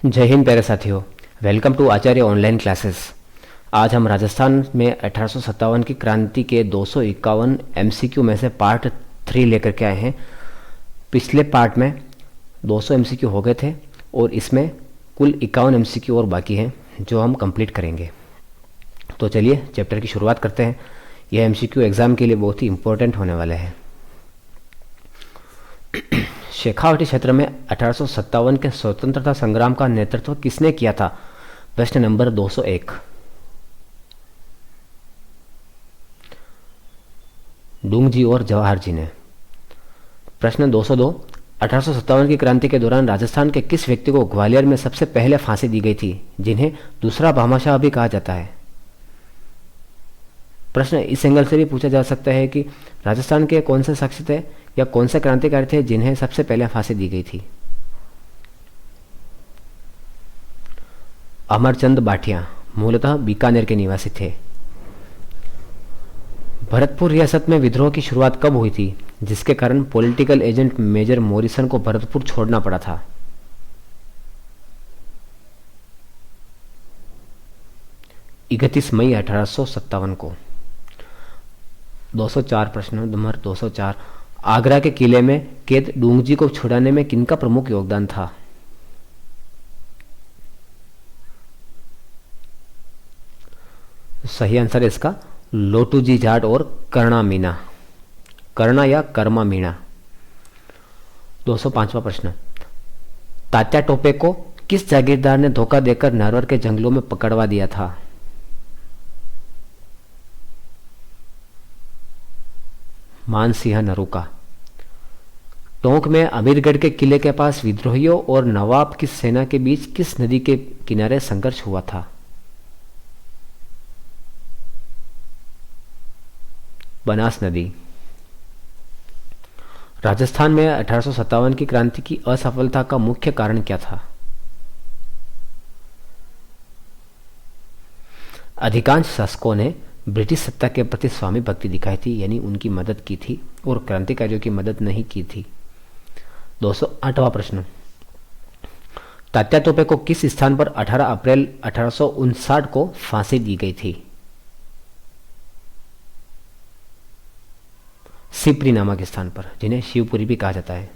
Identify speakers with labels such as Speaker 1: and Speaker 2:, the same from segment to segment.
Speaker 1: जय हिंद प्यारे साथियों। Welcome to Acharya online classes. आज हम राजस्थान में 1857 की क्रांति के 251 एमसीक्यू में से पार्ट 3 लेकर के आए हैं। पिछले पार्ट में 200 एमसीक्यू हो गए थे और इसमें कुल 51 एमसीक्यू और बाकी हैं जो हम कंप्लीट करेंगे। तो चलिए चैप्टर की शुरुआत करते हैं। यह एमसीक्यू एग्ज़ाम के लिए बहुत ही इम्पोर्टेंट होने वाले हैं। शेखावटी क्षेत्र में 1857 के स्वतंत्रता संग्राम का नेतृत्व किसने किया था? प्रश्न नंबर 201। डूंग जी और जवाहर जी ने। प्रश्न 202। 1857 की क्रांति के दौरान राजस्थान के किस व्यक्ति को ग्वालियर में सबसे पहले फांसी दी गई थी, जिन्हें दूसरा भामाशाह भी कहा जाता है? प्रश्न इस एंगल से भी पूछा जा सकता है कि राजस्थान के कौन से शख्स थे या कौन से क्रांतिकारी थे जिन्हें सबसे पहले फांसी दी गई थी? अमरचंद बाठिया मूलतः बीकानेर के निवासी थे। भरतपुर रियासत में विद्रोह की शुरुआत कब हुई थी, जिसके कारण पॉलिटिकल एजेंट मेजर मॉरिसन को भरतपुर छोड़ना पड़ा था? 31 मई 1857 को। 204 प्रश्न नंबर 204। आगरा के किले में कैद डूंगजी को छुड़ाने में किनका प्रमुख योगदान था? सही आंसर है इसका लोटूजी जाट और कर्णा मीणा। कर्णा या कर्मा मीणा। 205वां प्रश्न। तात्या टोपे को किस जागीरदार ने धोखा देकर नारवर के जंगलों में पकड़वा दिया था? मानसिंह नरूका। टोंक में अमीरगढ़ के किले के पास विद्रोहियों और नवाब की सेना के बीच किस नदी के किनारे संघर्ष हुआ था? बनास नदी। राजस्थान में 1857 की क्रांति की असफलता का मुख्य कारण क्या था? अधिकांश शासकों ने ब्रिटिश सत्ता के प्रति स्वामी भक्ति दिखाई थी, यानी उनकी मदद की थी और क्रांतिकारियों की मदद नहीं की थी। 208वां प्रश्न। तात्या तोपे को किस स्थान पर 18 अप्रैल 1859 को फांसी दी गई थी? सिपरी नामक स्थान पर, जिन्हें शिवपुरी भी कहा जाता है।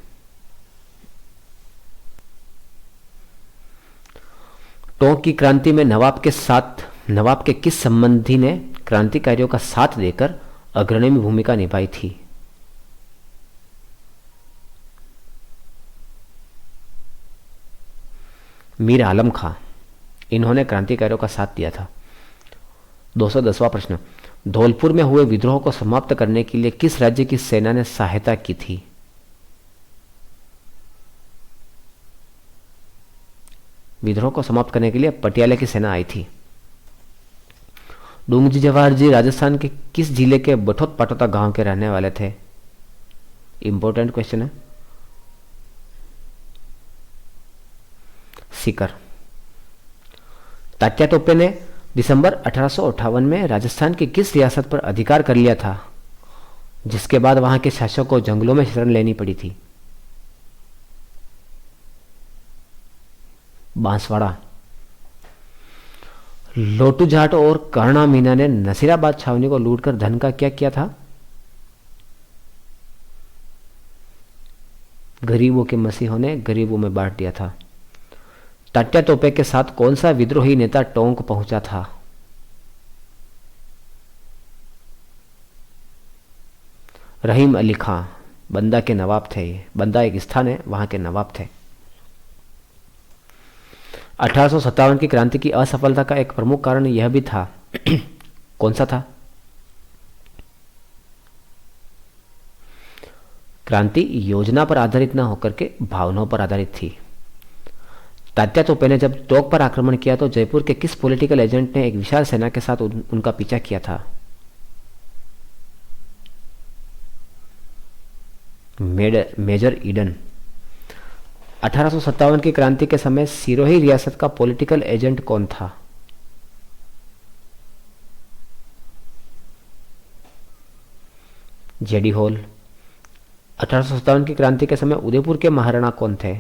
Speaker 1: टोंक की क्रांति में नवाब के किस संबंधी ने क्रांतिकारियों का साथ देकर अग्रणी भूमिका निभाई थी? मीर आलम खां। इन्होंने क्रांतिकारियों का साथ दिया था। 210वां प्रश्न। धौलपुर में हुए विद्रोह को समाप्त करने के लिए किस राज्य की सेना ने सहायता की थी? विद्रोह को समाप्त करने के लिए पटियाला की सेना आई थी। डूंगजी जवाहर जी राजस्थान के किस जिले के बठोत पाटोता गांव के रहने वाले थे? इंपॉर्टेंट क्वेश्चन है। सीकर। तात्या टोपे ने दिसंबर 1858 में राजस्थान की किस रियासत पर अधिकार कर लिया था, जिसके बाद वहां के शासकों को जंगलों में शरण लेनी पड़ी थी? बांसवाड़ा। लोटू जाट और कर्णा मीणा ने नसीराबाद छावनी को लूटकर धन का क्या किया था? गरीबों के मसीहों ने गरीबों में बांट दिया था। तात्या टोपे के साथ कौन सा विद्रोही नेता टोंक पहुंचा था? रहीम अली खां। बंदा के नवाब थे। ये बंदा एक स्थान है, वहां के नवाब थे। 1857 की क्रांति की असफलता का एक प्रमुख कारण यह भी था कौन सा था? क्रांति योजना पर आधारित न होकर के भावनाओं पर आधारित थी। तात्या टोपे ने जब टोंक पर आक्रमण किया तो जयपुर के किस पॉलिटिकल एजेंट ने एक विशाल सेना के साथ उनका पीछा किया था? Major Eden. 1857 की क्रांति के समय सिरोही रियासत का पॉलिटिकल एजेंट कौन था? JD hall. 1857 की क्रांति के समय उदयपुर के महाराणा कौन थे?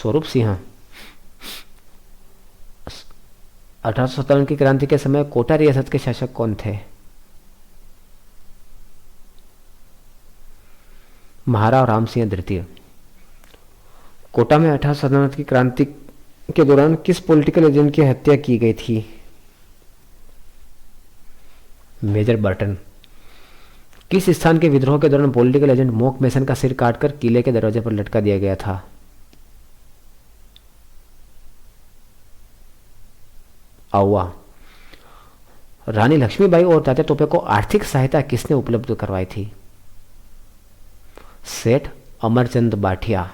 Speaker 1: स्वरूप सिंह। 1857 की क्रांति के समय कोटा रियासत के शासक कौन थे? महाराव राम सिंह द्वितीय। कोटा में 1857 की क्रांति के दौरान किस पॉलिटिकल एजेंट की हत्या की गई थी? Major Burton. किस स्थान के विद्रोह के दौरान पॉलिटिकल एजेंट मोक मेसन का सिर काटकर किले के दरवाजे पर लटका दिया गया था? आउवा। रानी लक्ष्मीबाई और तात्या तोपे को आर्थिक सहायता किसने उपलब्ध करवाई थी? सेठ अमरचंद बाठिया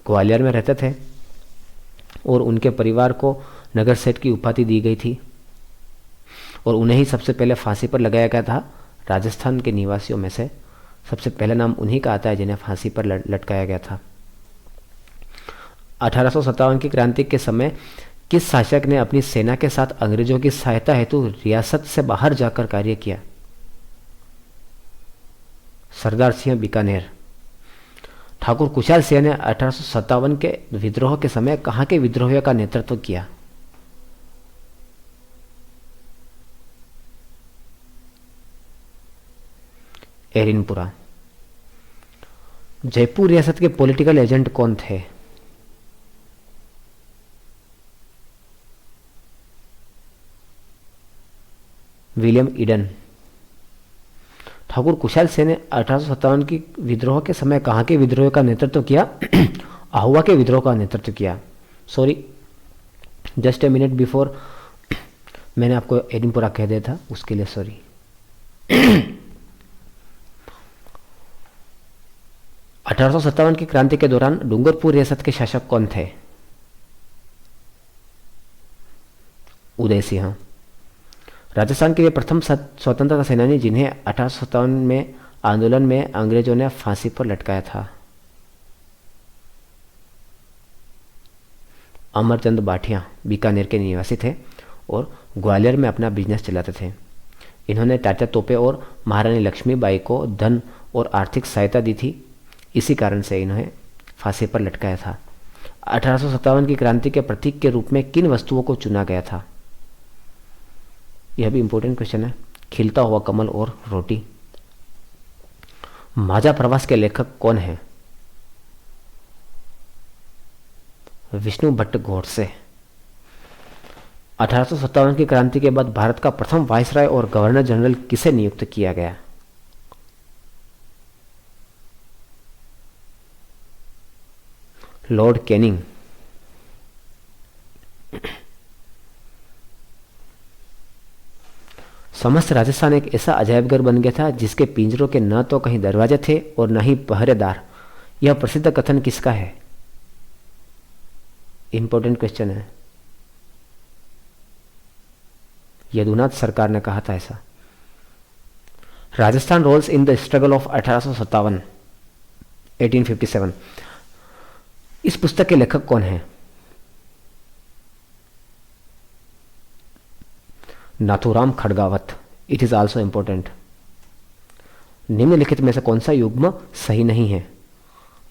Speaker 1: ग्वालियर में रहते थे और उनके परिवार को नगर सेठ की उपाधि दी गई थी और उन्हें ही सबसे पहले फांसी पर लगाया गया था। राजस्थान के निवासियों में से सबसे पहला नाम उन्हीं का आता है जिन्हें फांसी पर लटकाया गया था। 1857 की क्रांति के समय किस शासक ने अपनी सेना के साथ अंग्रेजों की सहायता हेतु रियासत से बाहर जाकर कार्य किया? सरदार सिंह बीकानेर। ठाकुर कुशाल सिंह ने 1857 के विद्रोह के समय कहां के विद्रोहियों का नेतृत्व किया? एरिनपुरा। जयपुर रियासत के पॉलिटिकल एजेंट कौन थे? William Eden. ठाकुर कुशाल सिंह ने 1857 की विद्रोह के समय कहां के विद्रोह का नेतृत्व किया? आहुआ के विद्रोह का नेतृत्व किया। Sorry, just a minute before मैंने आपको एडिनपुरा कह दिया था, उसके लिए सॉरी। 1857 की क्रांति के दौरान डूंगरपुर रियासत के शासक कौन थे? उदय सिंह। राजस्थान के वे प्रथम स्वतंत्रता सेनानी जिन्हें 1857 में आंदोलन में अंग्रेजों ने फांसी पर लटकाया था। अमरचंद बाठिया बीकानेर के निवासी थे और ग्वालियर में अपना बिजनेस चलाते थे। इन्होंने तात्या तोपे और महारानी लक्ष्मीबाई को धन और आर्थिक सहायता दी थी, इसी कारण से इन्हें फांसी पर लटकाया था। 1857 की क्रांति के प्रतीक के रूप में किन वस्तुओं को चुना गया था? यह भी इंपॉर्टेंट क्वेश्चन है। खिलता हुआ कमल और रोटी। माझा प्रवास के लेखक कौन है? विष्णु भट्ट गोडसे। 1857 की क्रांति के बाद भारत का प्रथम वायसराय और गवर्नर जनरल किसे नियुक्त किया गया? Lord Canning. समस्त राजस्थान एक ऐसा अजायबघर बन गया था जिसके पिंजरों के न तो कहीं दरवाजे थे और न ही पहरेदार। यह प्रसिद्ध कथन किसका है? इंपॉर्टेंट क्वेश्चन है। यदुनाथ सरकार ने कहा था ऐसा। Rajasthan roles in the struggle of 1857 1857। इस पुस्तक के लेखक कौन हैं? Nathuram Khadgawat. It is also important. निम्नलिखित में से कौन सा युग्म सही नहीं है?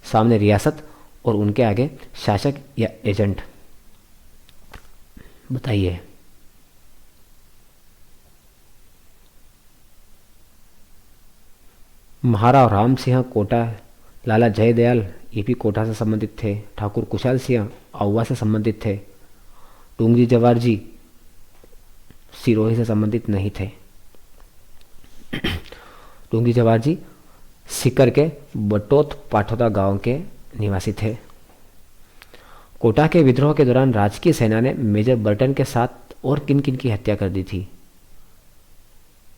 Speaker 1: सामने रियासत और उनके आगे शासक या एजेंट। बताइए। महाराव राम सिंह कोटा, लाला जयदयाल ये भी कोटा से संबंधित थे। ठाकुर कुशाल सिंह आउवा से संबंधित थे। डूंगरी जवाहर जी सिरोही से संबंधित नहीं थे। डूंगरी जवाहर जी सीकर के बटोत पाठोदा गांव के निवासी थे। कोटा के विद्रोह के दौरान राजकीय सेना ने मेजर बर्टन के साथ और किन किन की हत्या कर दी थी?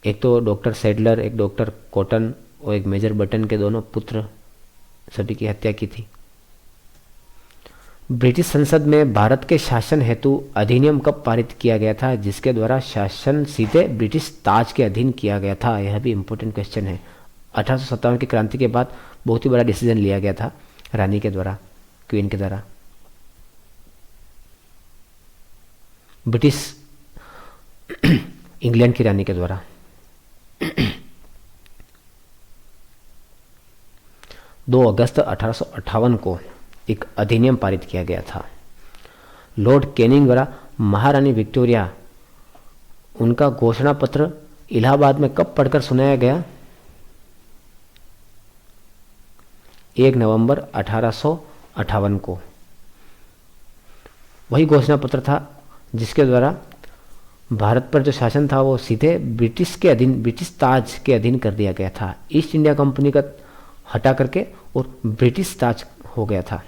Speaker 1: एक तो डॉक्टर सेडलर, एक डॉक्टर कॉटन और एक मेजर बर्टन के दोनों पुत्र सभी की हत्या की थी। ब्रिटिश संसद में भारत के शासन हेतु अधिनियम कब पारित किया गया था जिसके द्वारा शासन सीधे ब्रिटिश ताज के अधीन किया गया था? यह भी इंपॉर्टेंट क्वेश्चन है। 1857 की क्रांति के बाद बहुत ही बड़ा डिसीजन लिया गया था रानी के द्वारा, क्वीन के द्वारा। ब्रिटिश इंग्लैंड की रानी के द्वारा। 2 अगस्त 1858 को एक अधिनियम पारित किया गया था। लॉर्ड कैनिंग द्वारा महारानी विक्टोरिया उनका घोषणा पत्र इलाहाबाद में कब पढ़कर सुनाया गया? 1 नवंबर 1858 को। वही घोषणा पत्र था जिसके द्वारा भारत पर जो शासन था वो सीधे ब्रिटिश ताज के अधीन कर दिया गया था। ईस्ट इंडिया कंपनी का हटा करके और ब्रिटिश ताज हो गया था।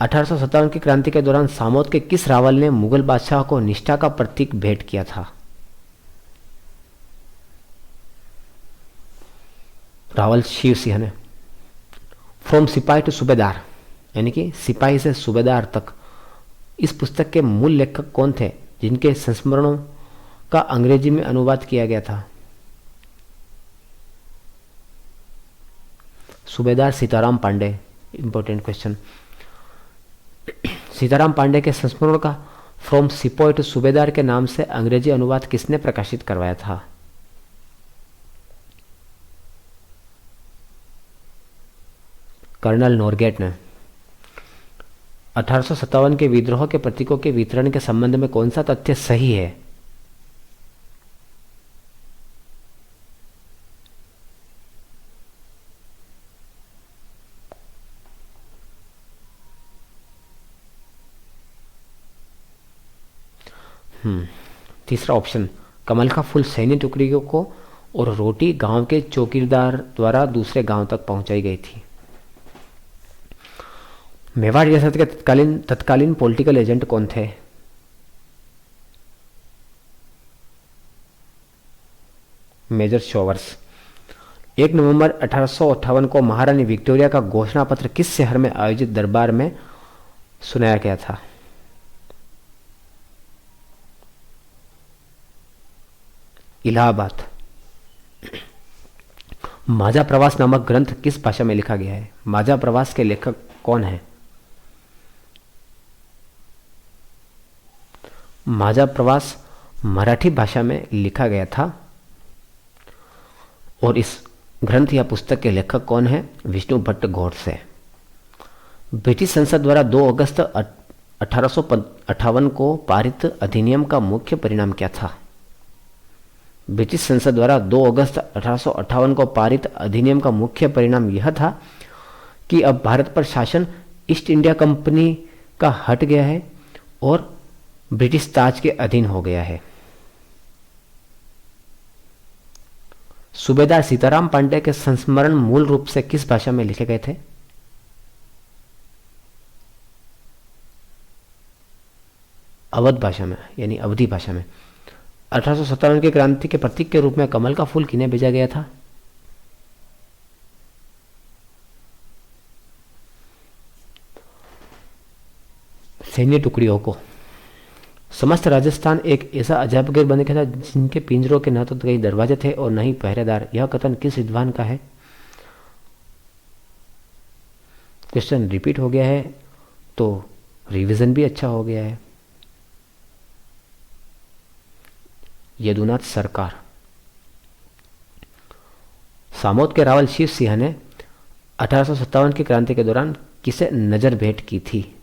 Speaker 1: 1857 की क्रांति के दौरान सामोद के किस रावल ने मुगल बादशाह को निष्ठा का प्रतीक भेंट किया था? रावल शिव सिंह ने। फ्रॉम सिपाही टू सूबेदार, यानी कि सिपाही से सूबेदार तक, इस पुस्तक के मूल लेखक कौन थे जिनके संस्मरणों का अंग्रेजी में अनुवाद किया गया था? सूबेदार सीताराम पांडे। Important question. सीताराम पांडे के संस्मरणों का फ्रॉम सिपाही टू सूबेदार के नाम से अंग्रेजी अनुवाद किसने प्रकाशित करवाया था? कर्नल नॉरगेट ने। 1857 के विद्रोह के प्रतीकों के वितरण के संबंध में कौन सा तथ्य सही है? तीसरा ऑप्शन, कमल का फूल सैन्य टुकड़ियों को और रोटी गांव के चौकीदार द्वारा दूसरे गांव तक पहुंचाई गई थी। मेवाड़ रियासत के तत्कालीन पॉलिटिकल एजेंट कौन थे? मेजर शोवर्स। 1 नवंबर 1858 को महारानी विक्टोरिया का घोषणा पत्र किस शहर में आयोजित दरबार में सुनाया गया था? इलाहाबाद। माझा प्रवास नामक ग्रंथ किस भाषा में लिखा गया है? माझा प्रवास के लेखक कौन है? माझा प्रवास मराठी भाषा में लिखा गया था। और इस ग्रंथ या पुस्तक के लेखक कौन है? विष्णु भट्ट गोडसे। ब्रिटिश संसद द्वारा 2 अगस्त 1858 को पारित अधिनियम का मुख्य परिणाम क्या था? ब्रिटिश संसद द्वारा 2 अगस्त 1858 को पारित अधिनियम का मुख्य परिणाम यह था कि अब भारत पर शासन ईस्ट इंडिया कंपनी का हट गया है और ब्रिटिश ताज के अधीन हो गया है। सूबेदार सीताराम पांडे के संस्मरण मूल रूप से किस भाषा में लिखे गए थे? अवध भाषा में, यानी अवधी भाषा में। 1857 की क्रांति के प्रतीक के रूप में कमल का फूल किन्हें भेजा गया था? सैन्य टुकड़ियों को। समस्त राजस्थान एक ऐसा अजायबघर बन गया था जिनके पिंजरों के न तो कई दरवाजे थे और न ही पहरेदार। यह कथन किस विद्वान का है? क्वेश्चन रिपीट हो गया है तो रिवीजन भी अच्छा हो गया है। यदुनाथ सरकार। सामोद के रावल शिव सिंह ने 1857 की क्रांति के दौरान किसे नजर भेंट की थी?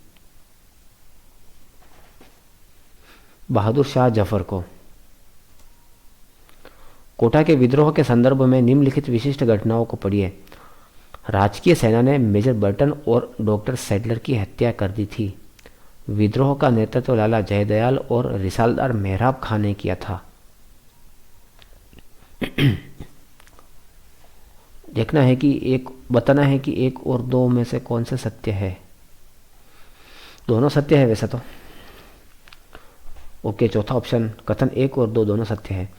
Speaker 1: बहादुर शाह जफर को। कोटा के विद्रोह के संदर्भ में निम्नलिखित विशिष्ट घटनाओं को पढ़िए। राजकीय सेना ने मेजर बर्टन और डॉक्टर सैडलर की हत्या कर दी थी। विद्रोह का नेतृत्व लाला जयदयाल और रिसालदार मेहराब खां ने किया था। देखना है कि बताना है कि 1 और 2 में से कौन सा सत्य है। दोनों सत्य है वैसा तो। ओके, चौथा ऑप्शन कथन 1 और 2 दोनों सत्य है।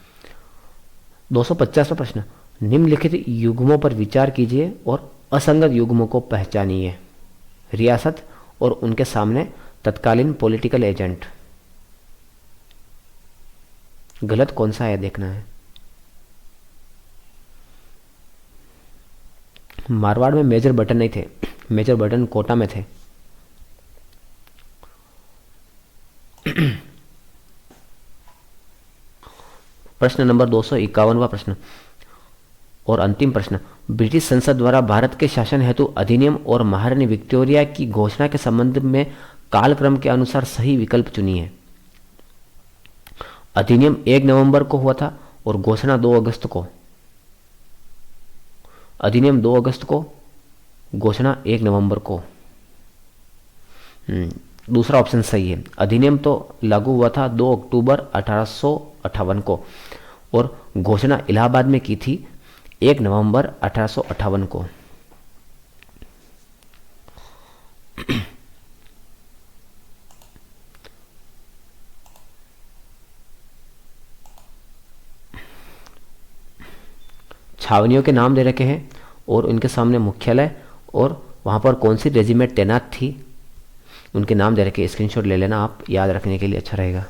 Speaker 1: 250वां प्रश्न, निम्नलिखित युग्मों पर विचार कीजिए और असंगत युग्मों को पहचानिए। रियासत और उनके सामने तत्कालीन पॉलिटिकल एजेंट। गलत कौन सा है देखना है। मारवाड़ में मेजर बटन नहीं थे, मेजर बटन कोटा में थे। प्रश्न नंबर 251वां प्रश्न, और अंतिम प्रश्न, ब्रिटिश संसद द्वारा भारत के शासन हेतु अधिनियम और महारानी विक्टोरिया की घोषणा के संबंध में कालक्रम के अनुसार सही विकल्प चुनिए। अधिनियम 1 नवंबर को हुआ था और घोषणा 2 अगस्त को। अधिनियम 2 अगस्त को, घोषणा 1 नवंबर को। दूसरा ऑप्शन सही है। अधिनियम तो लागू हुआ था 2 अक्टूबर 1858 को और घोषणा इलाहाबाद में की थी 1 नवंबर 1858 को। छावनियों के नाम दे रखे हैं और उनके सामने मुख्यालय और वहाँ पर कौन सी रेजिमेंट तैनात थी उनके नाम दे रखे। स्क्रीनशॉट ले लेना आप, याद रखने के लिए अच्छा रहेगा।